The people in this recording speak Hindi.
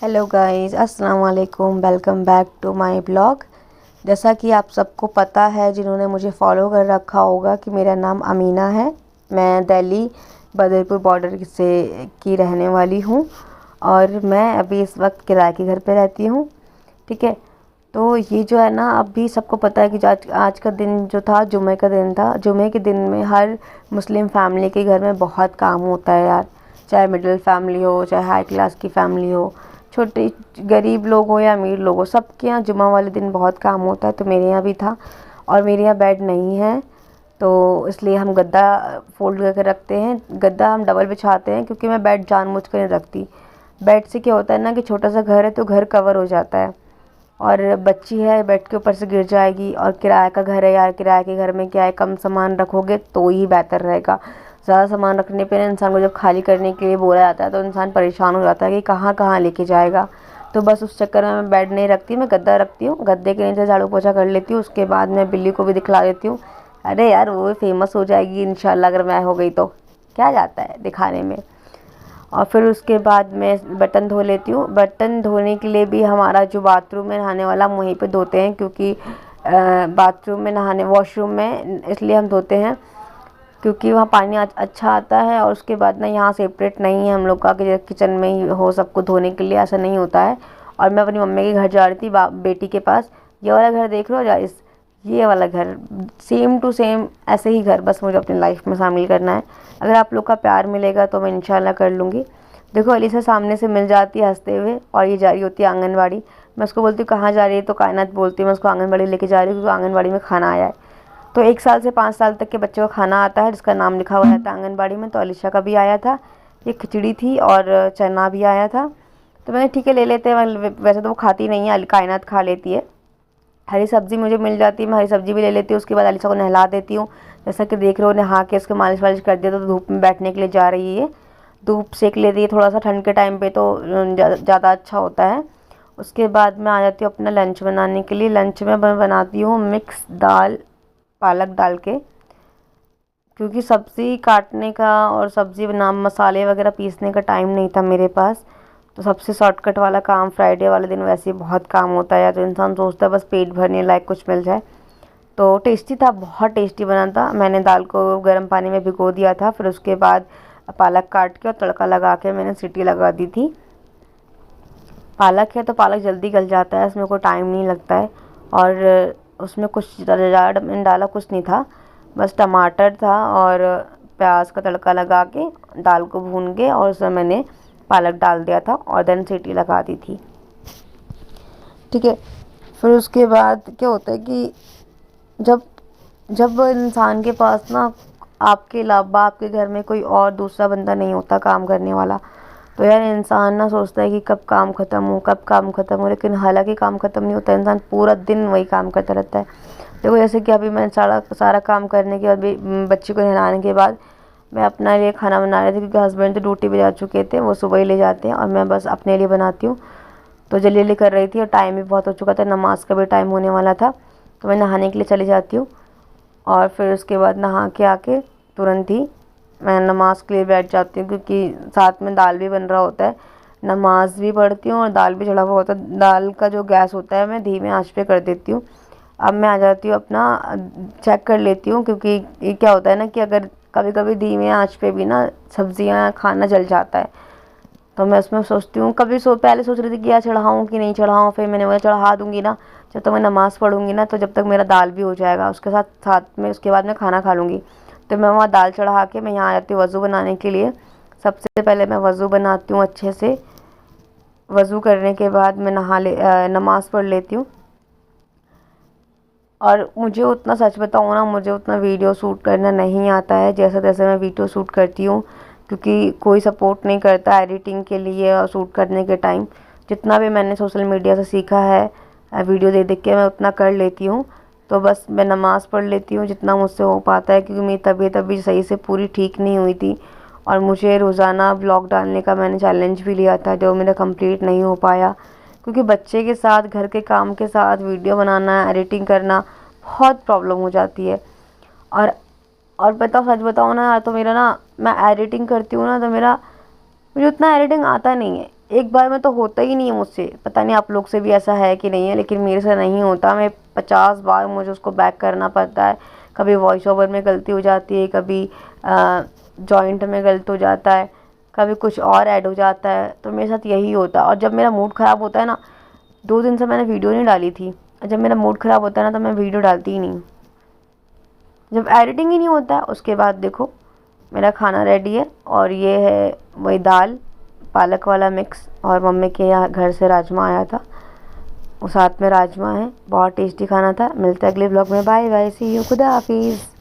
हेलो गाइस, अस्सलाम वालेकुम। Welcome back to my blog. जैसा कि आप सबको पता है, जिन्होंने मुझे फॉलो कर रखा होगा, कि मेरा नाम अमीना है। मैं दिल्ली बदरपुर बॉर्डर से की रहने वाली हूँ और मैं अभी इस वक्त किराए के घर पे रहती हूँ। ठीक है। तो ये जो है ना, अभी सबको पता है कि आज आज का दिन जो था, जुमे का दिन था। जुमे के दिन में हर मुस्लिम फैमिली के घर में बहुत काम होता है यार। चाहे मिडिल फैमिली हो, चाहे हाई क्लास की फैमिली हो, छोटे गरीब लोग हो या अमीर लोग हो, सबके यहाँ जुमा वाले दिन बहुत काम होता है। तो मेरे यहाँ भी था। और मेरे यहाँ बेड नहीं है, तो इसलिए हम गद्दा फोल्ड करके रखते हैं। गद्दा हम डबल बिछाते हैं, क्योंकि मैं बेड जानबूझ कर नहीं रखती। बेड से क्या होता है ना, कि छोटा सा घर है तो घर कवर हो जाता है, और बच्ची है बेड के ऊपर से गिर जाएगी। और किराए का घर है यार, किराए के घर में क्या है, कम सामान रखोगे तो ही बेहतर रहेगा। ज़्यादा सामान रखने पे इंसान को जब खाली करने के लिए बोला जाता है तो इंसान परेशान हो जाता है कि कहाँ कहाँ लेके जाएगा। तो बस उस चक्कर में मैं बेड नहीं रखती, मैं गद्दा रखती हूँ। गद्दे के नीचे झाड़ू पोछा कर लेती हूँ। उसके बाद मैं बिल्ली को भी दिखला देती हूँ। अरे यार, वो फेमस हो जाएगी इंशाल्लाह, अगर मैं हो गई तो क्या जाता है दिखाने में। और फिर उसके बाद मैं बर्तन धो लेती हूँ। बर्तन धोने के लिए भी हमारा जो बाथरूम में नहाने वाला, हम वहीं पे धोते हैं, क्योंकि बाथरूम में नहाने, वॉशरूम में इसलिए हम धोते हैं क्योंकि वहाँ पानी अच्छा आता है। और उसके बाद ना, यहाँ सेपरेट नहीं है हम लोग का कि किचन में ही हो सबको धोने के लिए, ऐसा नहीं होता है। और मैं अपनी मम्मी के घर जा रही थी, बेटी के पास। ये वाला घर देख रहे हो जा, इस ये वाला घर सेम टू सेम ऐसे ही घर बस मुझे अपनी लाइफ में शामिल करना है। अगर आप लोग का प्यार मिलेगा तो मैं इंशाल्लाह कर लूँगी। देखो, अली से सामने से मिल जाती है हंसते हुए, और ये जा रही होती है आंगनबाड़ी। मैं उसको बोलती हूँ कहाँ जा रही है, तो कायनात बोलती है मैं उसको आंगनबाड़ी लेके जा रही हूँ, क्योंकि आंगनबाड़ी में खाना आया है। तो 1 साल से 5 साल तक के बच्चे को खाना आता है, जिसका नाम लिखा हुआ रहता है आंगनबाड़ी में। तो अलीशा का भी आया था, ये खिचड़ी थी और चना भी आया था। तो मैंने ठीक है ले लेते हैं। वैसे तो वो खाती नहीं है, कायनात खा लेती है। हरी सब्ज़ी मुझे मिल जाती है, मैं हरी सब्ज़ी भी ले लेती हूँ। उसके बाद अलीशा को नहला देती हूँ। जैसा कि देख रहे हो, नहा के उसके मालिश वालिश कर दिया, तो धूप में बैठने के लिए जा रही है। धूप सेक लेती है थोड़ा सा, ठंड के टाइम पे तो ज़्यादा अच्छा होता है। उसके बाद मैं आ जाती हूँ अपना लंच बनाने के लिए। लंच में मैं बनाती हूँ मिक्स दाल, पालक डाल के, क्योंकि सब्ज़ी काटने का और सब्ज़ी बना मसाले वगैरह पीसने का टाइम नहीं था मेरे पास। तो सबसे शॉर्टकट वाला काम, फ्राइडे वाले दिन वैसे ही बहुत काम होता है, तो इंसान सोचता है बस पेट भरने लायक कुछ मिल जाए। तो टेस्टी था, बहुत टेस्टी बना था। मैंने दाल को गर्म पानी में भिगो दिया था, फिर उसके बाद पालक काट के और तड़का लगा के मैंने सीटी लगा दी थी। पालक है तो पालक जल्दी गल जाता है, इसमें कोई टाइम नहीं लगता है। और उसमें कुछ ज़्यादा मैंने डाला कुछ नहीं था, बस टमाटर था और प्याज का तड़का लगा के दाल को भून के, और उसमें मैंने पालक डाल दिया था और देन सीटी लगा दी थी। ठीक है। फिर उसके बाद क्या होता है कि जब जब इंसान के पास ना, आपके अलावा आपके घर में कोई और दूसरा बंदा नहीं होता काम करने वाला, तो यार इंसान ना सोचता है कि कब काम ख़त्म हो, कब काम ख़त्म हो। लेकिन हालांकि काम ख़त्म नहीं होता, इंसान पूरा दिन वही काम करता रहता है। देखो, जैसे कि अभी मैं सारा सारा काम करने के बाद, बच्ची को नहलाने के बाद, मैं अपने लिए खाना बना रही थी, क्योंकि हस्बैंड तो ड्यूटी पे जा चुके थे, वो सुबह ही ले जाते हैं और मैं बस अपने लिए बनाती हूँ। तो जल्दी जल्दी कर रही थी और टाइम भी बहुत हो चुका था, नमाज का भी टाइम होने वाला था। तो मैं नहाने के लिए चली जाती हूँ, और फिर उसके बाद नहा के आके तुरंत ही मैं नमाज़ के लिए बैठ जाती हूँ, क्योंकि साथ में दाल भी बन रहा होता है। नमाज भी पढ़ती हूँ और दाल भी चढ़ा हुआ होता है। दाल का जो गैस होता है मैं धीमे आंच पे कर देती हूँ। अब मैं आ जाती हूँ अपना चेक कर लेती हूँ, क्योंकि ये क्या होता है ना, कि अगर कभी कभी धीमे आंच पे भी ना सब्जियाँ खाना जल जाता है। तो मैं उसमें सोचती हूँ, कभी पहले सोच रही थी कि यार चढ़ाऊँ कि नहीं चढ़ाऊँ, फिर मैंने बोला चढ़ा दूँगी ना, जब तक मैं नमाज़ पढ़ूँगी ना, तो जब तक मेरा दाल भी हो जाएगा, उसके साथ साथ में उसके बाद मैं खाना खा लूँगी। तो मैं वहाँ दाल चढ़ा के मैं यहाँ आ जाती हूँ वज़ू बनाने के लिए। सबसे पहले मैं वज़ू बनाती हूँ अच्छे से। वज़ू करने के बाद मैं नमाज़ पढ़ लेती हूँ। और मुझे उतना, सच बताऊँ ना, मुझे उतना वीडियो शूट करना नहीं आता है। जैसे तैसे मैं वीडियो शूट करती हूँ, क्योंकि कोई सपोर्ट नहीं करता एडिटिंग के लिए और शूट करने के टाइम। जितना भी मैंने सोशल मीडिया से सीखा है, वीडियो देख देख के मैं उतना कर लेती हूँ। तो बस मैं नमाज़ पढ़ लेती हूँ जितना मुझसे हो पाता है, क्योंकि मेरी तबीयत अभी सही से पूरी ठीक नहीं हुई थी। और मुझे रोज़ाना व्लॉग डालने का मैंने चैलेंज भी लिया था, जो मेरा कंप्लीट नहीं हो पाया, क्योंकि बच्चे के साथ, घर के काम के साथ वीडियो बनाना, एडिटिंग करना बहुत प्रॉब्लम हो जाती है। और और बताओ, सच बताओ ना यार, तो मेरा ना, मैं एडिटिंग करती हूँ ना, तो मुझे उतना एडिटिंग आता नहीं है। एक बार में तो होता ही नहीं है मुझसे। पता नहीं आप लोग से भी ऐसा है कि नहीं है, लेकिन मेरे से नहीं होता। मैं 50 बार मुझे उसको बैक करना पड़ता है। कभी वॉइस ओवर में गलती हो जाती है, कभी जॉइंट में गलत हो जाता है, कभी कुछ और ऐड हो जाता है। तो मेरे साथ यही होता है। और जब मेरा मूड ख़राब होता है ना, 2 दिन से मैंने वीडियो नहीं डाली थी। जब मेरा मूड ख़राब होता है ना, तो मैं वीडियो डालती ही नहीं। जब एडिटिंग ही नहीं होता है, उसके बाद देखो मेरा खाना रेडी है। और ये है वही दाल पालक वाला मिक्स, और मम्मी के यहाँ घर से राजमा आया था, वो साथ में राजमा है। बहुत टेस्टी खाना था। मिलते हैं अगले ब्लॉग में। बाय बाय, सी यू, खुदा हाफिज़।